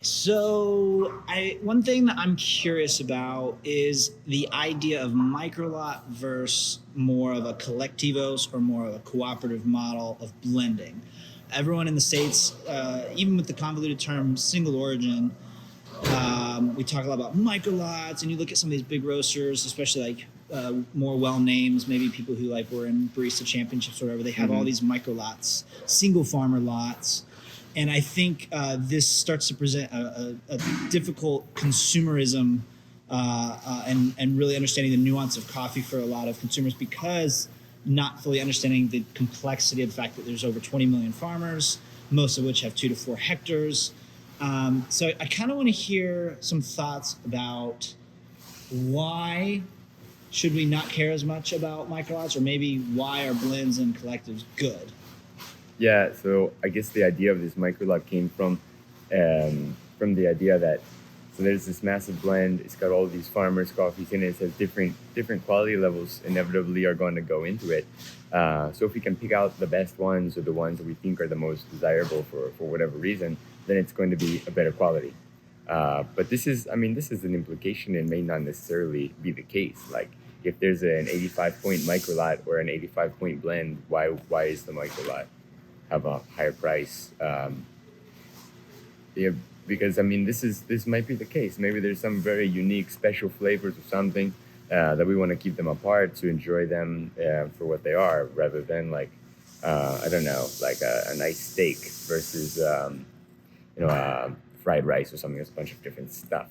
So, one thing that I'm curious about is the idea of microlot versus more of a collectivos or more of a cooperative model of blending. Everyone in the States, even with the convoluted term single origin, we talk a lot about microlots, and you look at some of these big roasters, especially like more well names, maybe people who like were in barista championships or whatever. They have all these microlots, single farmer lots, and I think this starts to present a difficult consumerism and really understanding the nuance of coffee for a lot of consumers because not fully understanding the complexity of the fact that there's over 20 million farmers, most of which have 2 to 4 hectares. So I kind of want to hear some thoughts about why should we not care as much about microlots, or maybe why are blends and collectives good? Yeah, so I guess the idea of this microlot came from the idea that so there's this massive blend. It's got all these farmers' coffees in it. It has different quality levels. Inevitably, are going to go into it. So if we can pick out the best ones or the ones that we think are the most desirable for whatever reason, then it's going to be a better quality. But this is an implication and may not necessarily be the case. Like if there's an 85-point microlot or an 85-point blend, why is the microlot have a higher price? Yeah, because this might be the case. Maybe there's some very unique special flavors or something that we want to keep them apart to enjoy them for what they are, rather than like I don't know, like a nice steak versus fried rice or something. There's a bunch of different stuff.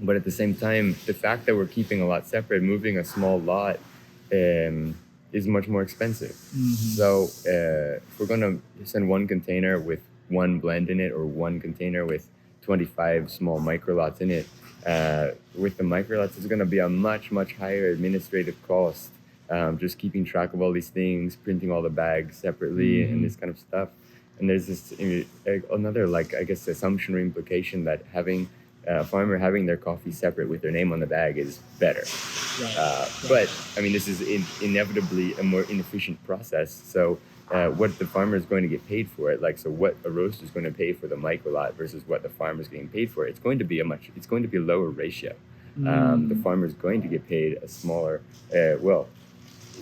But at the same time, the fact that we're keeping a lot separate, moving a small lot, is much more expensive. So if we're going to send one container with one blend in it or one container with 25 small microlots in it, with the microlots, it's going to be a much, much higher administrative cost. Just keeping track of all these things, printing all the bags separately and this kind of stuff. And there's this another, like, I guess, assumption or implication that having a farmer having their coffee separate with their name on the bag is better. But this is inevitably a more inefficient process. So what the farmer is going to get paid for it, like, so what a roaster is going to pay for the microlot versus what the farmer is getting paid for it, it's going to be a lower ratio. The farmer is going to get paid a smaller,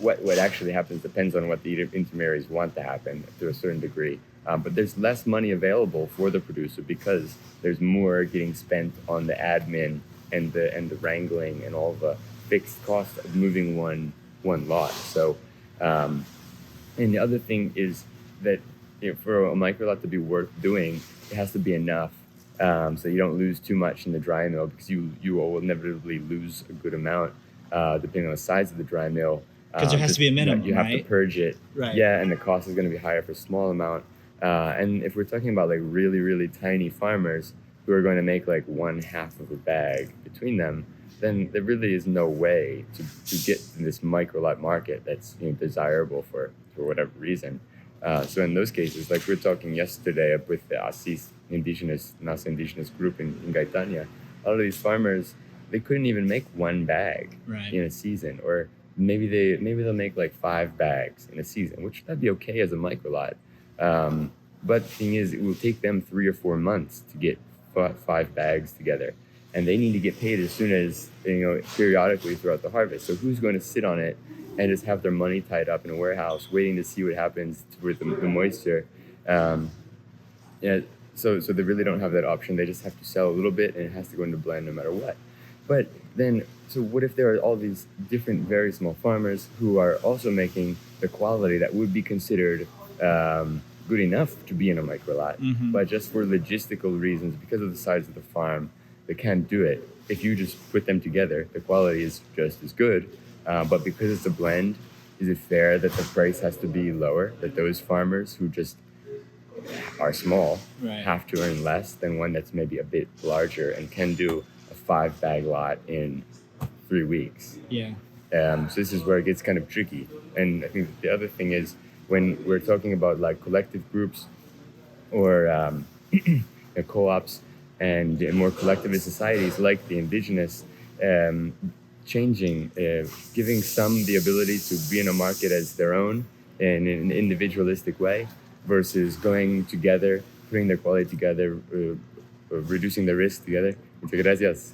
what actually happens depends on what the intermediaries want to happen to a certain degree. But there's less money available for the producer because there's more getting spent on the admin and the wrangling and all the fixed cost of moving one lot. So, and the other thing is that for a microlot to be worth doing, it has to be enough. So you don't lose too much in the dry mill, because you will inevitably lose a good amount depending on the size of the dry mill. Because there has to be a minimum, you have to purge it. Right. Yeah, and the cost is going to be higher for a small amount. And if we're talking about like really, really tiny farmers who are going to make like 1/2 of a bag between them, then there really is no way to get in this microlot market that's desirable for whatever reason. So in those cases, like we were talking yesterday with the Asís NASA Indigenous group in Gaitania, a lot of these farmers, they couldn't even make one bag in a season, or maybe they'll make like 5 bags in a season, which that'd be okay as a microlot. But the thing is, it will take them 3 or 4 months to get 5 bags together, and they need to get paid as soon as periodically throughout the harvest. So who's going to sit on it and just have their money tied up in a warehouse waiting to see what happens with the moisture? So they really don't have that option. They just have to sell a little bit, and it has to go into blend no matter what. But then, so what if there are all these different very small farmers who are also making the quality that would be considered good enough to be in a microlot, but just for logistical reasons, because of the size of the farm, they can't do it. If you just put them together, the quality is just as good, but because it's a blend, is it fair that the price has to be lower, that those farmers who just are small have to earn less than one that's maybe a bit larger and can do a 5-bag lot in 3 weeks? So this is where it gets kind of tricky. And I think the other thing is, when we're talking about like collective groups or co-ops and more collectivist societies like the indigenous, changing, giving some the ability to be in a market as their own in an individualistic way, versus going together putting their quality together, reducing the risk together. Muchas gracias.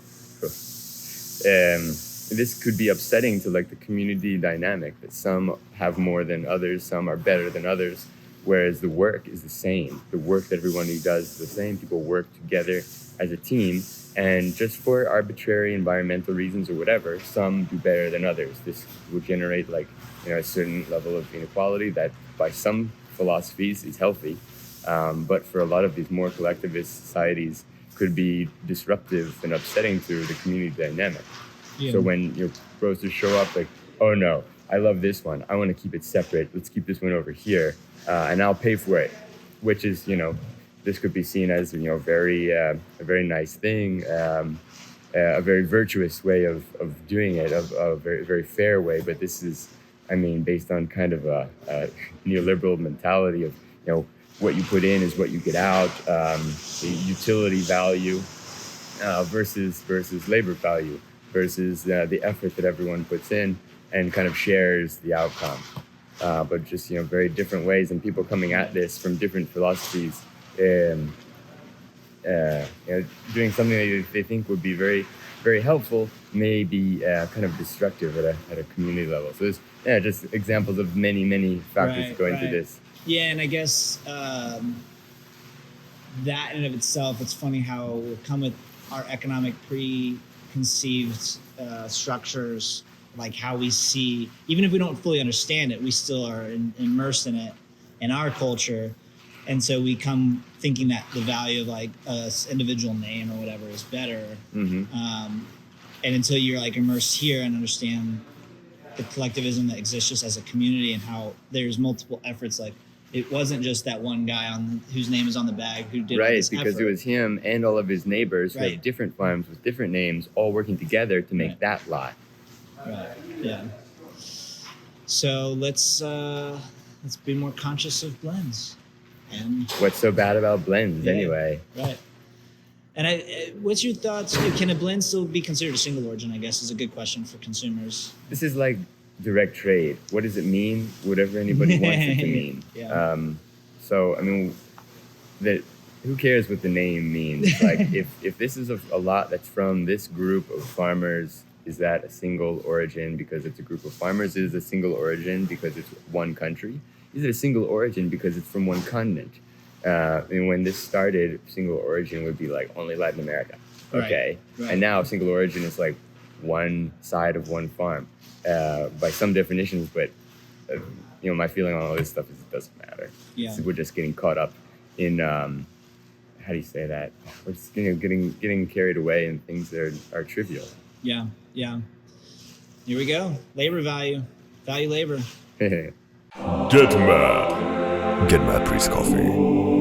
This could be upsetting to like the community dynamic, that some have more than others, some are better than others, whereas the work is the same. The work that everyone does is the same. People work together as a team, and just for arbitrary environmental reasons or whatever, some do better than others. This will generate like, a certain level of inequality that by some philosophies is healthy, but for a lot of these more collectivist societies could be disruptive and upsetting to the community dynamic. Yeah. So when your roasters show up like, oh no, I love this one, I want to keep it separate, let's keep this one over here, and I'll pay for it, which is, this could be seen as, a very nice thing, a very virtuous way of doing it, a very, very fair way. But this is, based on kind of a neoliberal mentality of, what you put in is what you get out, the utility value versus labor value, versus the effort that everyone puts in and kind of shares the outcome. But just, very different ways, and people coming at this from different philosophies, doing something that they think would be very, very helpful may be kind of destructive at a community level. So there's just examples of many factors that go into this. Yeah, and I guess that in and of itself, it's funny how we come with our economic preconceived structures, like how we see, even if we don't fully understand it, we still are immersed in it in our culture. And so we come thinking that the value of like an individual name or whatever is better. Mm-hmm. And until you're like immersed here and understand the collectivism that exists just as a community and how there's multiple efforts, like it wasn't just that one guy whose name is on the bag who did all this because effort. It was him and all of his neighbors who have different farms with different names, all working together to make that lot. Right. Yeah. So let's be more conscious of blends. And what's so bad about blends anyway? Right. And what's your thoughts? Can a blend still be considered a single origin? I guess is a good question for consumers. This is like direct trade. What does it mean? Whatever anybody wants it to mean. Yeah. So who cares what the name means? Like if this is a lot that's from this group of farmers, is that a single origin because it's a group of farmers? Is it a single origin because it's one country? Is it a single origin because it's from one continent? And when this started, single origin would be like only Latin America. Okay. Right. And now single origin is like one side of one farm by some definitions. But, my feeling on all this stuff is it doesn't matter. Yeah. We're just getting caught up in, how do you say that? We're just getting carried away in things that are trivial. Yeah. Yeah. Here we go. Labor value. Value labor. Get mad. Get mad, Priest Coffee.